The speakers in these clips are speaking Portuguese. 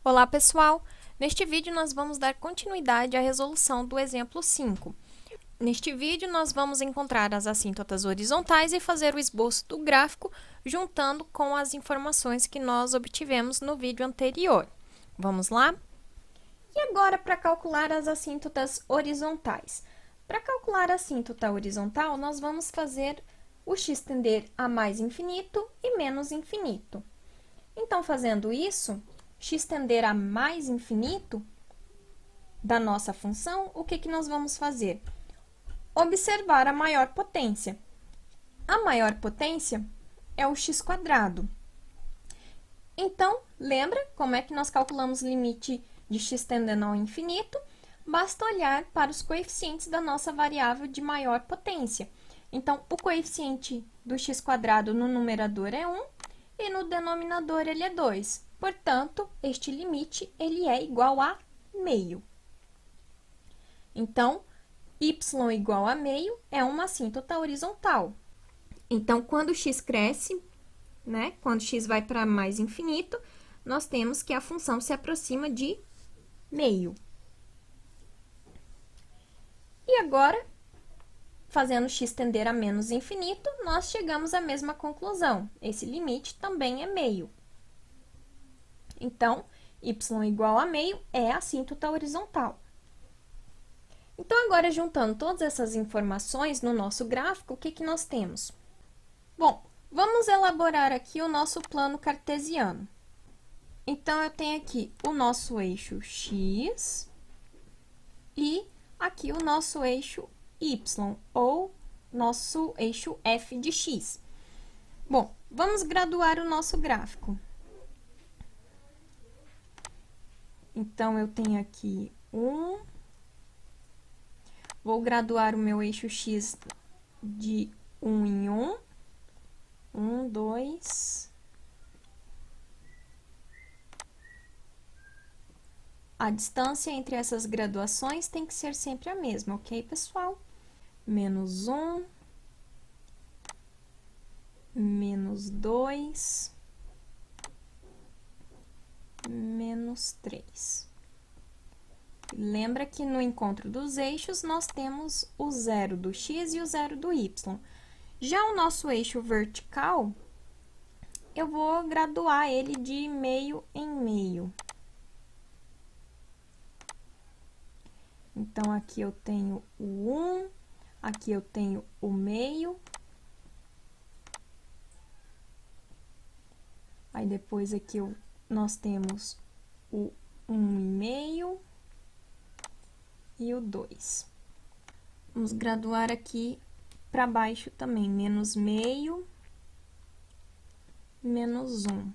Olá, pessoal! Neste vídeo, nós vamos dar continuidade à resolução do exemplo 5. Neste vídeo, nós vamos encontrar as assíntotas horizontais e fazer o esboço do gráfico, juntando com as informações que nós obtivemos no vídeo anterior. Vamos lá? E agora, para calcular as assíntotas horizontais. Para calcular a assíntota horizontal, nós vamos fazer o x tender a mais infinito e menos infinito. Então, fazendo isso, x tender a mais infinito da nossa função, o que nós vamos fazer? Observar a maior potência. A maior potência é o x². Então, lembra como é que nós calculamos o limite de x tendendo ao infinito? Basta olhar para os coeficientes da nossa variável de maior potência. Então, o coeficiente do x² no numerador é 1 e no denominador ele é 2. Portanto, este limite ele é igual a meio. Então, y igual a meio é uma assíntota horizontal. Então, quando x cresce, quando x vai para mais infinito, nós temos que a função se aproxima de meio. E agora, fazendo x tender a menos infinito, nós chegamos à mesma conclusão. Esse limite também é meio. Então, y igual a meio é a assíntota horizontal. Então, agora, juntando todas essas informações no nosso gráfico, o que nós temos? Bom, vamos elaborar aqui o nosso plano cartesiano. Então, eu tenho aqui o nosso eixo x e aqui o nosso eixo y, ou nosso eixo f de x. Bom, vamos graduar o nosso gráfico. Então, eu tenho aqui vou graduar o meu eixo x de 1 em 1, 1, 2. A distância entre essas graduações tem que ser sempre a mesma, ok, pessoal? Menos 1, menos 2, menos 3. Lembra que no encontro dos eixos, nós temos o zero do x e o zero do y. Já o nosso eixo vertical, eu vou graduar ele de meio em meio. Então, aqui eu tenho o 1, aqui eu tenho o meio. Aí, depois aqui nós temos o 1,5 e o 2. Vamos graduar aqui para baixo também, menos meio, menos 1.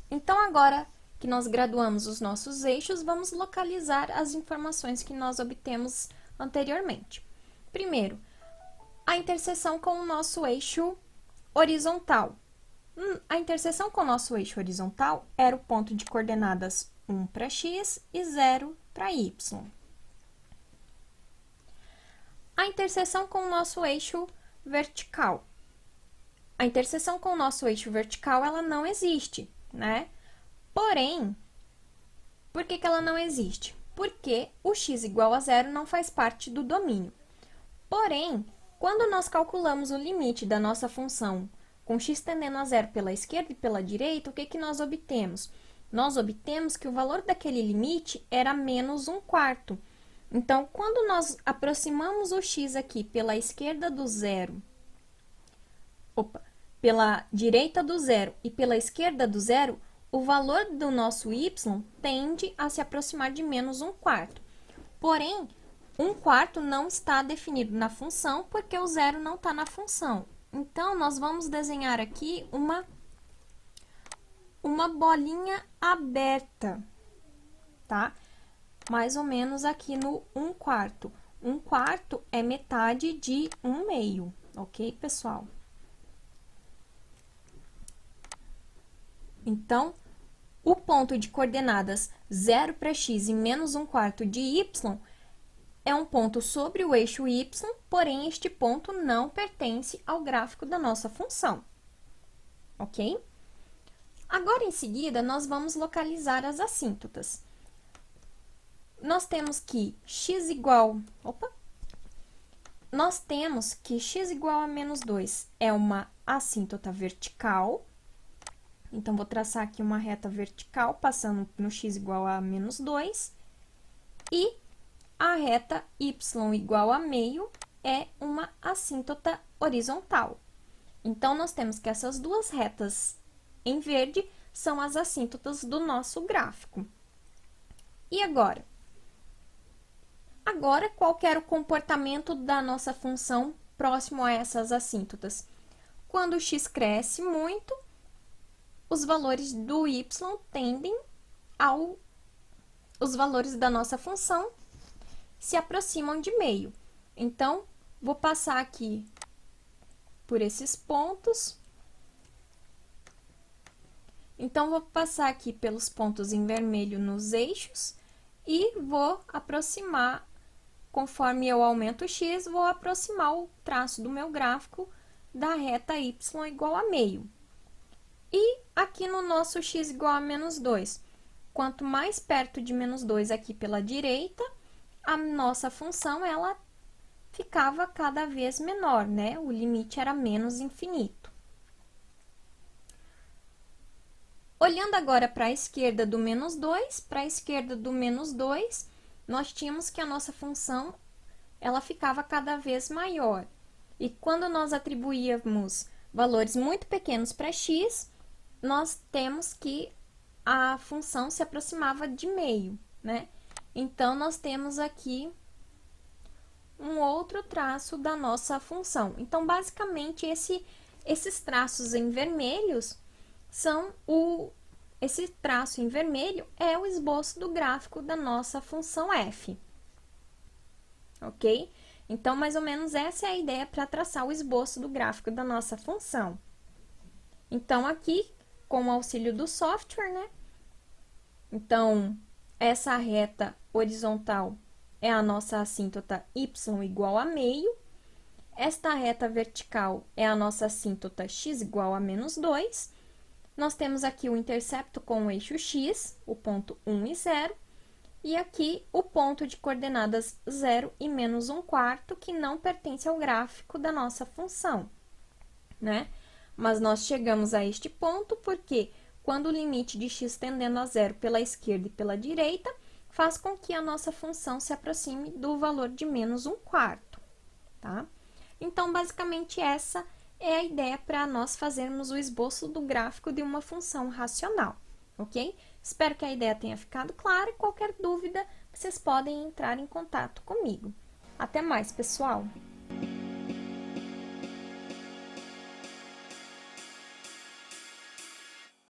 Então, agora que nós graduamos os nossos eixos, vamos localizar as informações que nós obtemos anteriormente. Primeiro, a interseção com o nosso eixo horizontal. A interseção com o nosso eixo horizontal era o ponto de coordenadas 1 para x e 0 para y. A interseção com o nosso eixo vertical. A interseção com o nosso eixo vertical, ela não existe, Porém, por que ela não existe? Porque o x igual a 0 não faz parte do domínio. Porém, quando nós calculamos o limite da nossa função com x tendendo a 0 pela esquerda e pela direita, o que nós obtemos? Nós obtemos que o valor daquele limite era menos 1/4. Então, quando nós aproximamos o x aqui pela esquerda do zero, pela direita do zero e pela esquerda do zero, o valor do nosso y tende a se aproximar de menos 1/4. Porém, 1/4 não está definido na função, porque o zero não está na função. Então, nós vamos desenhar aqui uma bolinha aberta, tá? Mais ou menos aqui no 1/4. 1/4 é metade de 1/2, ok, pessoal? Então, o ponto de coordenadas 0 para x e menos 1/4 de y é um ponto sobre o eixo y, porém, este ponto não pertence ao gráfico da nossa função, ok? Agora, em seguida, nós vamos localizar as assíntotas. Nós temos que x igual... Nós temos que x igual a menos 2 é uma assíntota vertical. Então, vou traçar aqui uma reta vertical, passando no x igual a menos 2. E a reta y igual a meio é uma assíntota horizontal. Então, nós temos que essas duas retas em verde são as assíntotas do nosso gráfico. E agora? Agora, qual que era o comportamento da nossa função próximo a essas assíntotas? Quando o x cresce muito, os valores do y tendem ao... Os valores da nossa função se aproximam de meio. Então, vou passar aqui por esses pontos. Então, vou passar aqui pelos pontos em vermelho nos eixos e vou aproximar, conforme eu aumento o x, vou aproximar o traço do meu gráfico da reta y igual a meio. E aqui no nosso x igual a menos 2, quanto mais perto de menos 2 aqui pela direita, a nossa função, ela ficava cada vez menor, né? O limite era menos infinito. Olhando agora para a esquerda do menos 2, para a esquerda do menos 2, nós tínhamos que a nossa função, ela ficava cada vez maior. E quando nós atribuíamos valores muito pequenos para x, nós temos que a função se aproximava de meio, né? Então, nós temos aqui um outro traço da nossa função. Então, basicamente, esses traços em vermelhos são esse traço em vermelho é o esboço do gráfico da nossa função f. Ok? Então, mais ou menos essa é a ideia para traçar o esboço do gráfico da nossa função. Então, aqui, com o auxílio do software, né? Então, essa reta horizontal é a nossa assíntota y igual a meio. Esta reta vertical é a nossa assíntota x igual a menos 2. Nós temos aqui o intercepto com o eixo x, o ponto 1 e 0. E aqui o ponto de coordenadas 0 e menos 1/4, que não pertence ao gráfico da nossa função, né? Mas nós chegamos a este ponto porque quando o limite de x tendendo a 0 pela esquerda e pela direita, faz com que a nossa função se aproxime do valor de menos 1/4, tá? Então, basicamente, essa é a ideia para nós fazermos o esboço do gráfico de uma função racional, ok? Espero que a ideia tenha ficado clara e qualquer dúvida, vocês podem entrar em contato comigo. Até mais, pessoal!